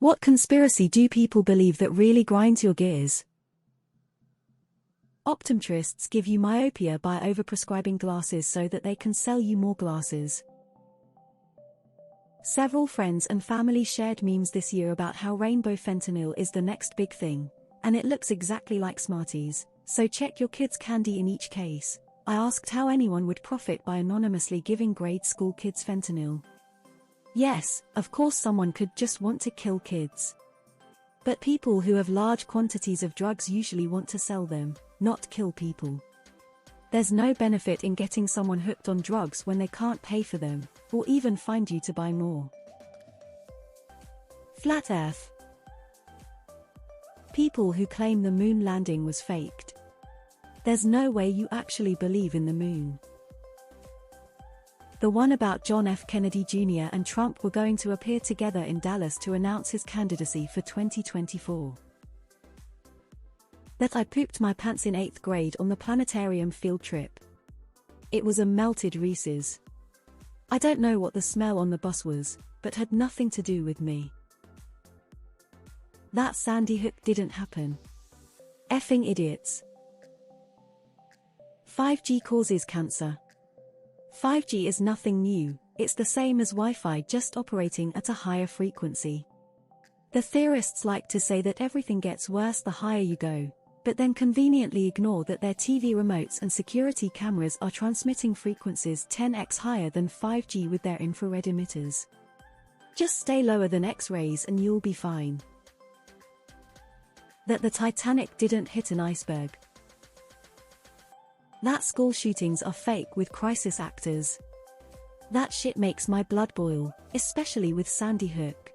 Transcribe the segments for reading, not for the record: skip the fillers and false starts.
What conspiracy do people believe that really grinds your gears? Optometrists give you myopia by overprescribing glasses so that they can sell you more glasses. Several friends and family shared memes this year about how rainbow fentanyl is the next big thing, and it looks exactly like Smarties, so check your kids' candy in each case. I asked how anyone would profit by anonymously giving grade school kids fentanyl. Yes, of course someone could just want to kill kids. But people who have large quantities of drugs usually want to sell them, not kill people. There's no benefit in getting someone hooked on drugs when they can't pay for them, or even find you to buy more. Flat Earth. People who claim the moon landing was faked. There's no way you actually believe in the moon. The one about John F. Kennedy Jr. and Trump were going to appear together in Dallas to announce his candidacy for 2024. That I pooped my pants in 8th grade on the planetarium field trip. It was a melted Reese's. I don't know what the smell on the bus was, but had nothing to do with me. That Sandy Hook didn't happen. Effing idiots. 5G causes cancer. 5G is nothing new, it's the same as Wi-Fi, just operating at a higher frequency. The theorists like to say that everything gets worse the higher you go, but then conveniently ignore that their TV remotes and security cameras are transmitting frequencies 10x higher than 5G with their infrared emitters. Just stay lower than X-rays and you'll be fine. That the Titanic didn't hit an iceberg. That school shootings are fake with crisis actors. That shit makes my blood boil, especially with Sandy Hook.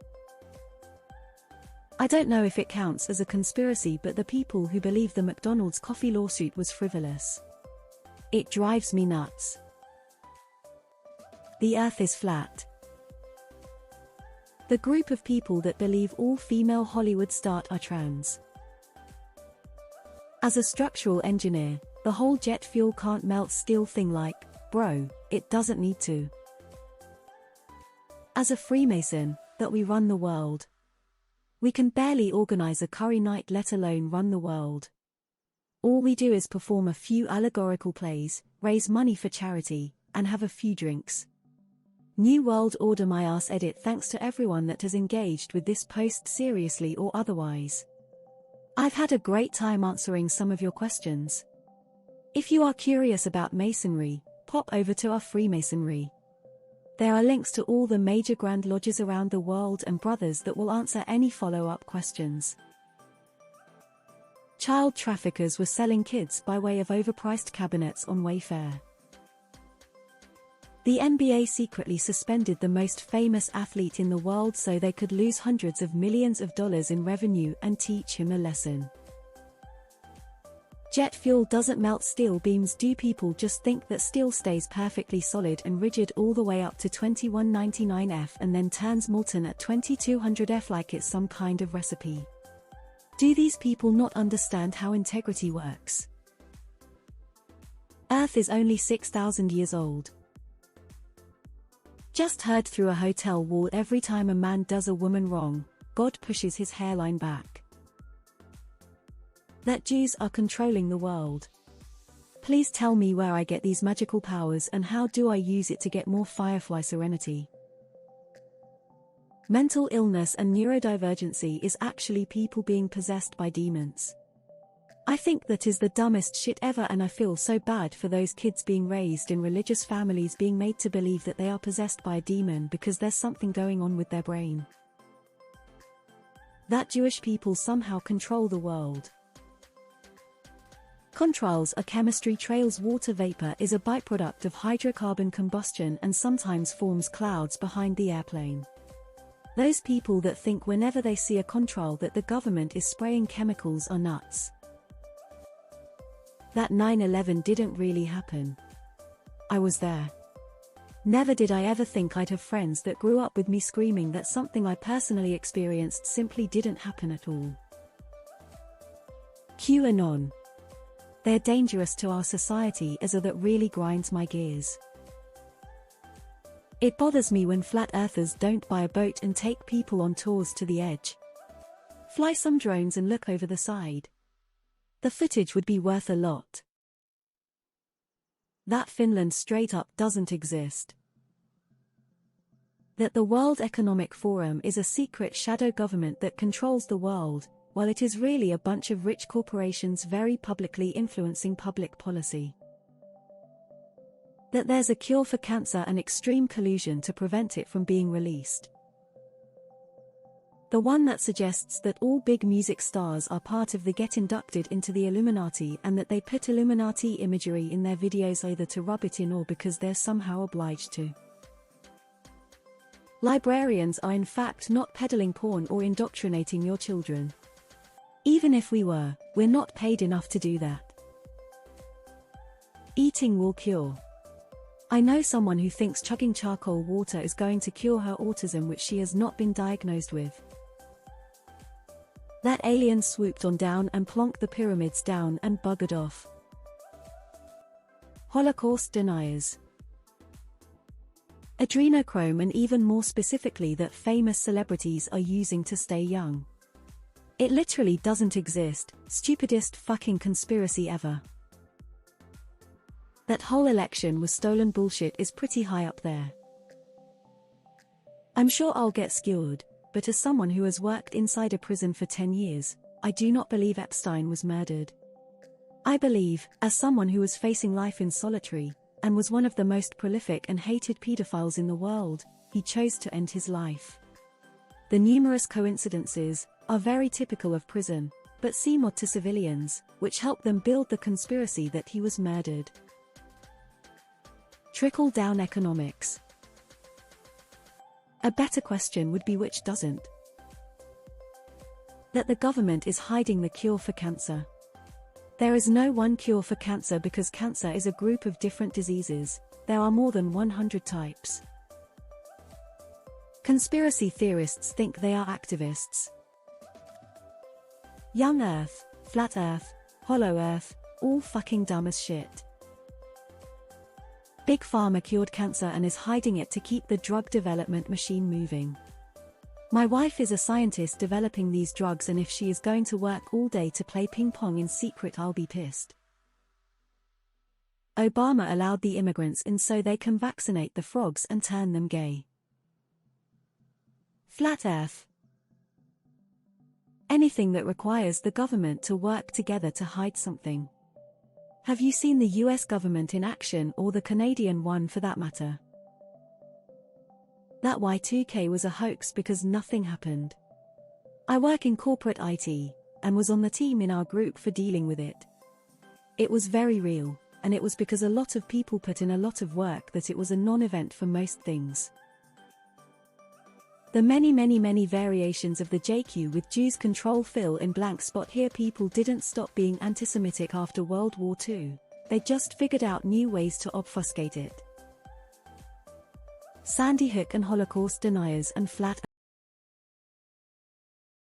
I don't know if it counts as a conspiracy, but the people who believe the McDonald's coffee lawsuit was frivolous. It drives me nuts. The Earth is flat. The group of people that believe all female Hollywood stars are trans. As a structural engineer, the whole jet fuel can't melt steel thing, like, bro, it doesn't need to. As a Freemason, that we run the world. We can barely organize a curry night, let alone run the world. All we do is perform a few allegorical plays, raise money for charity, and have a few drinks. New World Order my ass edit. Thanks to everyone that has engaged with this post seriously or otherwise. I've had a great time answering some of your questions. If you are curious about Masonry, pop over to our Freemasonry. There are links to all the major Grand Lodges around the world and brothers that will answer any follow-up questions. Child traffickers were selling kids by way of overpriced cabinets on Wayfair. The NBA secretly suspended the most famous athlete in the world so they could lose hundreds of millions of dollars in revenue and teach him a lesson. Jet fuel doesn't melt steel beams. Do people just think that steel stays perfectly solid and rigid all the way up to 2199 F and then turns molten at 2200 F like it's some kind of recipe? Do these people not understand how integrity works? Earth is only 6,000 years old. Just heard through a hotel wall, every time a man does a woman wrong, God pushes his hairline back. That Jews are controlling the world. Please tell me where I get these magical powers and how do I use it to get more Firefly serenity. Mental illness and neurodivergency is actually people being possessed by demons. I think that is the dumbest shit ever, and I feel so bad for those kids being raised in religious families being made to believe that they are possessed by a demon because there's something going on with their brain. That Jewish people somehow control the world. Contrails are chemistry trails. Water vapor is a byproduct of hydrocarbon combustion and sometimes forms clouds behind the airplane. Those people that think whenever they see a contrail that the government is spraying chemicals are nuts. That 9/11 didn't really happen. I was there. Never did I ever think I'd have friends that grew up with me screaming that something I personally experienced simply didn't happen at all. QAnon. They're dangerous to our society as a that really grinds my gears. It bothers me when flat earthers don't buy a boat and take people on tours to the edge. Fly some drones and look over the side. The footage would be worth a lot. That Finland straight up doesn't exist. That the World Economic Forum is a secret shadow government that controls the world, while it is really a bunch of rich corporations very publicly influencing public policy. That there's a cure for cancer and extreme collusion to prevent it from being released. The one that suggests that all big music stars are part of the get inducted into the Illuminati and that they put Illuminati imagery in their videos either to rub it in or because they're somehow obliged to. Librarians are in fact not peddling porn or indoctrinating your children. Even if we were, we're not paid enough to do that. Eating will cure. I know someone who thinks chugging charcoal water is going to cure her autism, which she has not been diagnosed with. That alien swooped on down and plonked the pyramids down and buggered off. Holocaust deniers. Adrenochrome, and even more specifically that famous celebrities are using to stay young. It literally doesn't exist. Stupidest fucking conspiracy ever. That whole election was stolen bullshit is pretty high up there. I'm sure I'll get skewered, but as someone who has worked inside a prison for 10 years, I do not believe Epstein was murdered. I believe, as someone who was facing life in solitary, and was one of the most prolific and hated pedophiles in the world, he chose to end his life. The numerous coincidences are very typical of prison, but seem odd to civilians, which help them build the conspiracy that he was murdered. Trickle-down economics. A better question would be which doesn't. That the government is hiding the cure for cancer. There is no one cure for cancer because cancer is a group of different diseases. There are more than 100 types. Conspiracy theorists think they are activists. Young Earth, Flat Earth, Hollow Earth, all fucking dumb as shit. Big Pharma cured cancer and is hiding it to keep the drug development machine moving. My wife is a scientist developing these drugs, and if she is going to work all day to play ping pong in secret, I'll be pissed. Obama allowed the immigrants in so they can vaccinate the frogs and turn them gay. Flat Earth. Anything that requires the government to work together to hide something. Have you seen the US government in action, or the Canadian one for that matter? That Y2K was a hoax because nothing happened. I work in corporate IT, and was on the team in our group for dealing with it. It was very real, and it was because a lot of people put in a lot of work that it was a non-event for most things. The many variations of the JQ with Jews control fill in blank spot here. People didn't stop being anti-Semitic after World War II, they just figured out new ways to obfuscate it. Sandy Hook and Holocaust deniers and flat